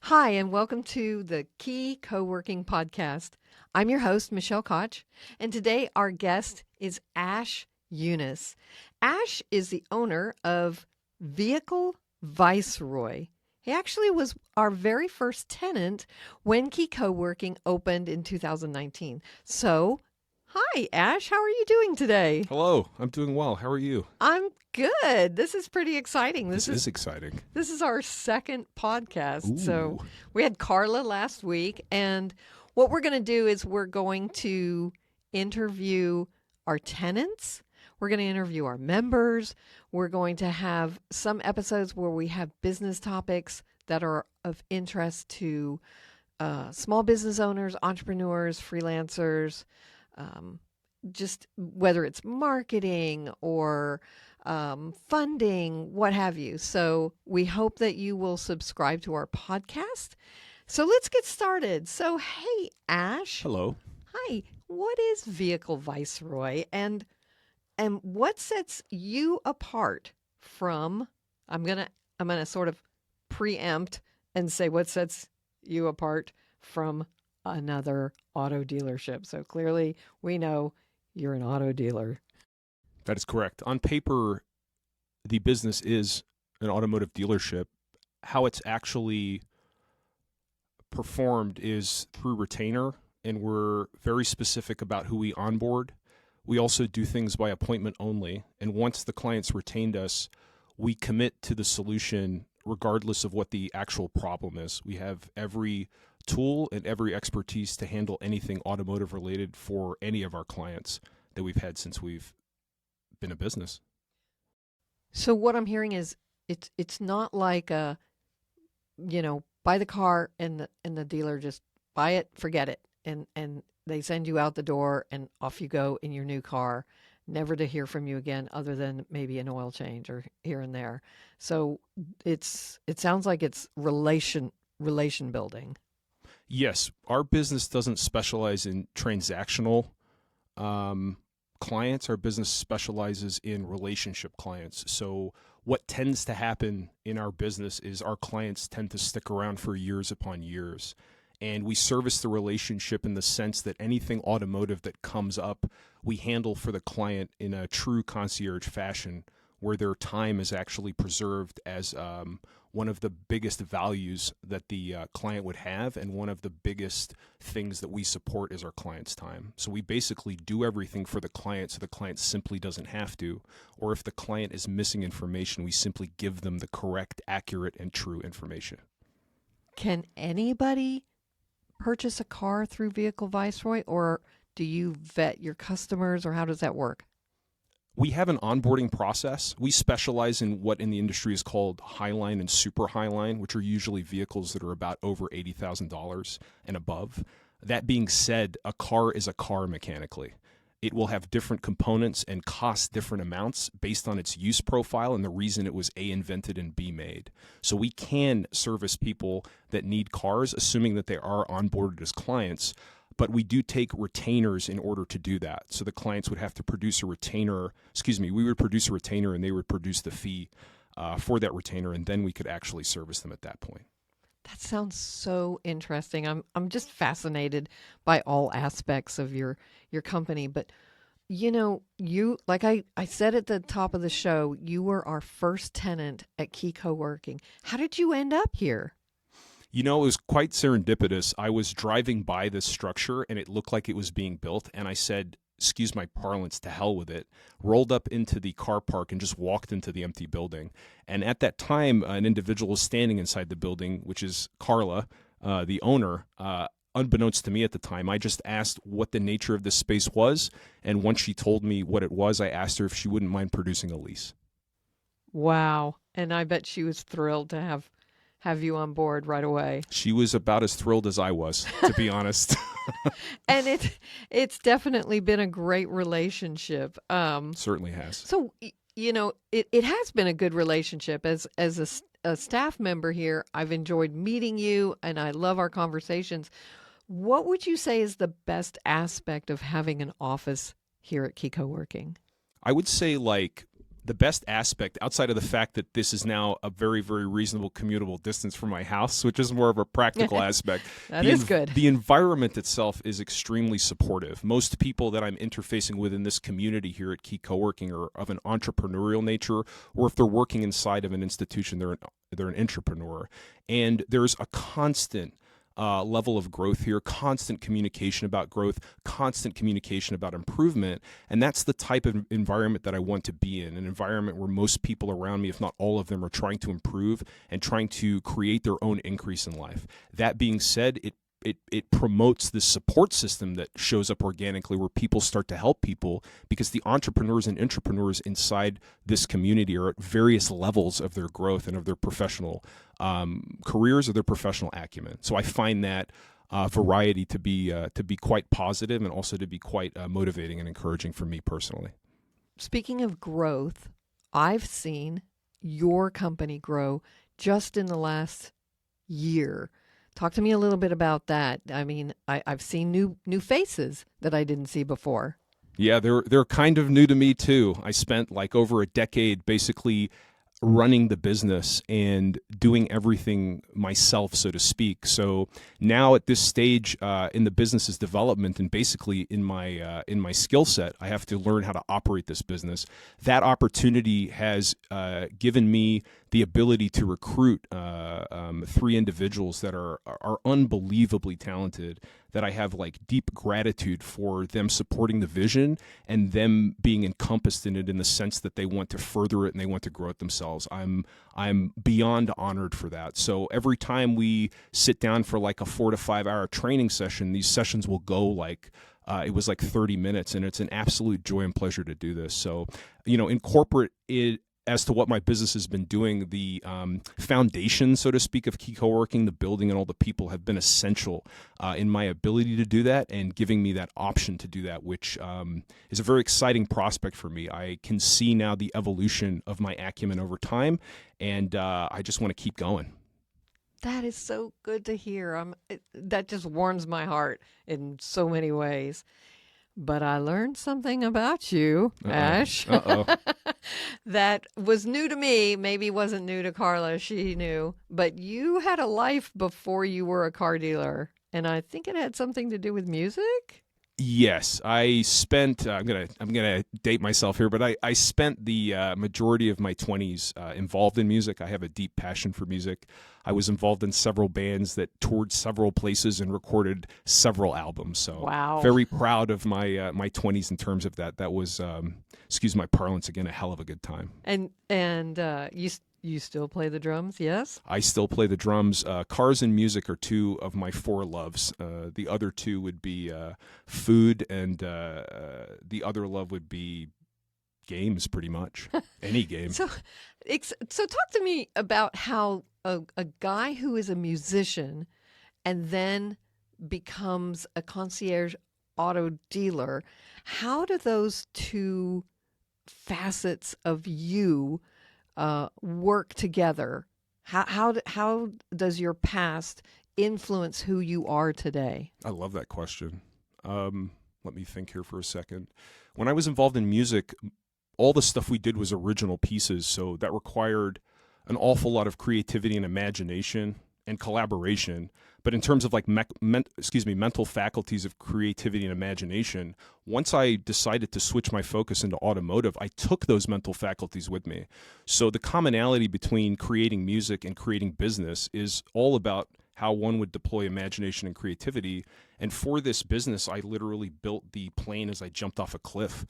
Hi, and welcome to the Key Coworking podcast. I'm your host, Michelle Koch, and today our guest is Ash Younes. Ash is the owner of Vehicle Viceroy. He actually was our very first tenant when Key Coworking opened in 2019. So, hi, Ash. How are you doing today? Hello, I'm doing well. How are you? I'm good. This is pretty exciting. This is exciting. This is our second podcast. Ooh. So we had Carla last week, and what we're going to do is we're going to interview our tenants. We're going to interview our members. We're going to have some episodes where we have business topics that are of interest to small business owners, entrepreneurs, freelancers, just whether it's marketing or funding, what have you. So we hope that you will subscribe to our podcast. So let's get started. So, hey, Ash. Hello. Hi. What is Vehicle Viceroy, and what sets you apart from? I'm gonna sort of preempt and say what sets you apart from another auto dealership. So clearly, we know you're an auto dealer. That is correct. On paper, the business is an automotive dealership. How it's actually performed is through retainer, and we're very specific about who we onboard. We also do things by appointment only, and once the client's retained us, we commit to the solution regardless of what the actual problem is. We have every tool and every expertise to handle anything automotive related for any of our clients that we've had since we've been a business. So what I'm hearing is it's not like buy the car and the dealer just buy it, forget it, and they send you out the door and off you go in your new car, never to hear from you again other than maybe an oil change or here and there. So it sounds like it's relation building. Yes, our business doesn't specialize in transactional clients. Our business specializes in relationship clients. So what tends to happen in our business is our clients tend to stick around for years upon years. And we service the relationship in the sense that anything automotive that comes up, we handle for the client in a true concierge fashion, where their time is actually preserved as one of the biggest values that the client would have, and one of the biggest things that we support is our client's time. So we basically do everything for the client so the client simply doesn't have to, or if the client is missing information, we simply give them the correct, accurate, and true information. Can anybody purchase a car through Vehicle Viceroy, or do you vet your customers, or how does that work? We have an onboarding process. We specialize in what in the industry is called highline and super highline, which are usually vehicles that are about over $80,000 and above. That being said, a car is a car mechanically. It will have different components and cost different amounts based on its use profile and the reason it was A, invented, and B, made. So we can service people that need cars, assuming that they are onboarded as clients, but we do take retainers in order to do that. So the clients would have to produce a retainer, we would produce a retainer and they would produce the fee for that retainer, and then we could actually service them at that point. That sounds so interesting. I'm just fascinated by all aspects of your company. But you like I said at the top of the show, you were our first tenant at Key Coworking. How did you end up here? It was quite serendipitous. I was driving by this structure and it looked like it was being built, and I said, excuse my parlance, to hell with it, rolled up into the car park and just walked into the empty building. And at that time, an individual was standing inside the building, which is Carla, the owner. Unbeknownst to me at the time, I just asked what the nature of this space was, and once she told me what it was, I asked her if she wouldn't mind producing a lease. Wow. And I bet she was thrilled to have you on board right away. She was about as thrilled as I was, to be honest. And it's definitely been a great relationship. Certainly has. So, it has been a good relationship. As a staff member here, I've enjoyed meeting you, and I love our conversations. What would you say is the best aspect of having an office here at Key Coworking? I would say, The best aspect, outside of the fact that this is now a very, very reasonable commutable distance from my house, which is more of a practical aspect. That is good. The environment itself is extremely supportive. Most people that I'm interfacing with in this community here at Key Coworking are of an entrepreneurial nature, or if they're working inside of an institution, they're an entrepreneur. And there's a constant level of growth here, constant communication about growth, constant communication about improvement. And that's the type of environment that I want to be in, an environment where most people around me, if not all of them, are trying to improve and trying to create their own increase in life. That being said, it promotes this support system that shows up organically where people start to help people, because the entrepreneurs and intrapreneurs inside this community are at various levels of their growth and of their professional careers or their professional acumen. So I find that variety to be quite positive and also to be quite motivating and encouraging for me personally. Speaking of growth, I've seen your company grow just in the last year. Talk to me a little bit about that. I mean, I've seen new faces that I didn't see before. Yeah, they're kind of new to me too. I spent like over a decade basically running the business and doing everything myself, so to speak. So now at this stage in the business's development and basically in my skill set, I have to learn how to operate this business. That opportunity has given me the ability to recruit 3 individuals that are unbelievably talented, that I have like deep gratitude for them supporting the vision and them being encompassed in it in the sense that they want to further it and they want to grow it themselves. I'm beyond honored for that. So every time we sit down for like a 4 to 5 hour training session, these sessions will go like it was like 30 minutes, and it's an absolute joy and pleasure to do this. So, in corporate, as to what my business has been doing, the foundation, so to speak, of Key Coworking, the building and all the people have been essential in my ability to do that and giving me that option to do that, which is a very exciting prospect for me. I can see now the evolution of my acumen over time, and I just want to keep going. That is so good to hear. That just warms my heart in so many ways. But I learned something about you, Ash, that was new to me, maybe wasn't new to Carla, she knew. But you had a life before you were a car dealer, and I think it had something to do with music? Yes, I spent. I'm gonna date myself here, but I spent the majority of my 20s involved in music. I have a deep passion for music. I was involved in several bands that toured several places and recorded several albums. So, wow, very proud of my my 20s in terms of that. That was, excuse my parlance again, a hell of a good time. And you still play the drums, yes? I still play the drums. Cars and music are 2 of my 4 loves. The other 2 would be food, and the other love would be games, pretty much. Any game. So talk to me about how a guy who is a musician and then becomes a concierge auto dealer, how do those 2 facets of you work together? How does your past influence who you are today? I love that question. Let me think here for a second. When I was involved in music, all the stuff we did was original pieces, so that required an awful lot of creativity and imagination and collaboration. But in terms of like mental faculties of creativity and imagination, once I decided to switch my focus into automotive, I took those mental faculties with me. So the commonality between creating music and creating business is all about how one would deploy imagination and creativity. And for this business, I literally built the plane as I jumped off a cliff.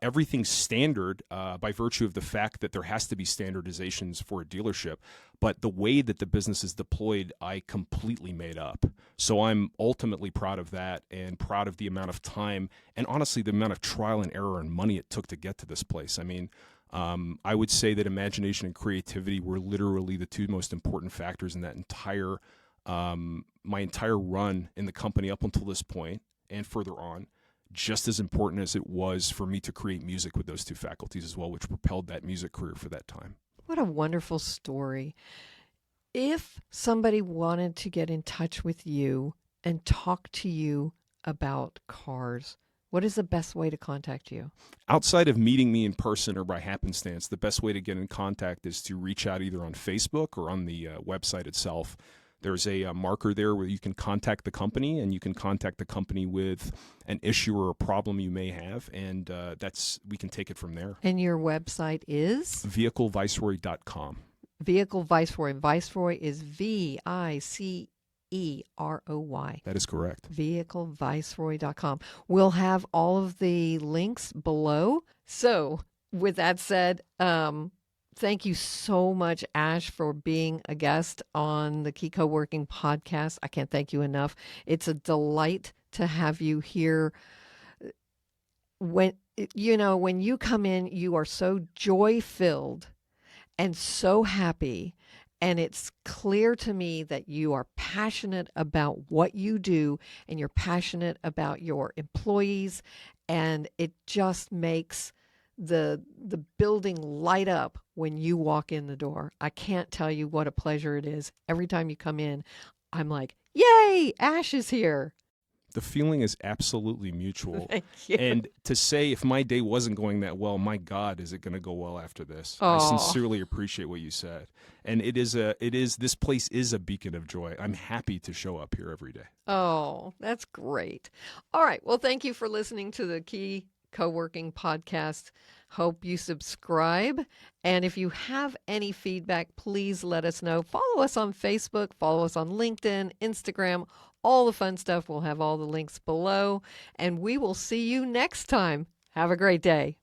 Everything's standard by virtue of the fact that there has to be standardizations for a dealership. But the way that the business is deployed, I completely made up. So I'm ultimately proud of that and proud of the amount of time and honestly the amount of trial and error and money it took to get to this place. I mean, I would say that imagination and creativity were literally the 2 most important factors in that entire my entire run in the company up until this point and further on. Just as important as it was for me to create music with those 2 faculties as well, which propelled that music career for that time. What a wonderful story. If somebody wanted to get in touch with you and talk to you about cars, what is the best way to contact you? Outside of meeting me in person or by happenstance, the best way to get in contact is to reach out either on Facebook or on the website itself. There's a marker there where you can contact the company, and you can contact the company with an issue or a problem you may have, and we can take it from there. And your website is? vehicleviceroy.com. Vehicle Viceroy. Viceroy is Viceroy. That is correct. vehicleviceroy.com. We'll have all of the links below. So with that said, thank you so much, Ash, for being a guest on the Key Coworking podcast. I can't thank you enough. It's a delight to have you here. When you come in, you are so joy-filled and so happy. And it's clear to me that you are passionate about what you do, and you're passionate about your employees, and it just makes the building light up when you walk in the door. I can't tell you what a pleasure it is. Every time you come in, I'm like, yay, Ash is here. The feeling is absolutely mutual. Thank you. And to say if my day wasn't going that well, my God, is it going to go well after this? Oh. I sincerely appreciate what you said. And this place is a beacon of joy. I'm happy to show up here every day. Oh, that's great. All right. Well, thank you for listening to the Key Coworking podcast. Hope you subscribe. And if you have any feedback, please let us know. Follow us on Facebook, follow us on LinkedIn, Instagram, all the fun stuff. We'll have all the links below. And we will see you next time. Have a great day.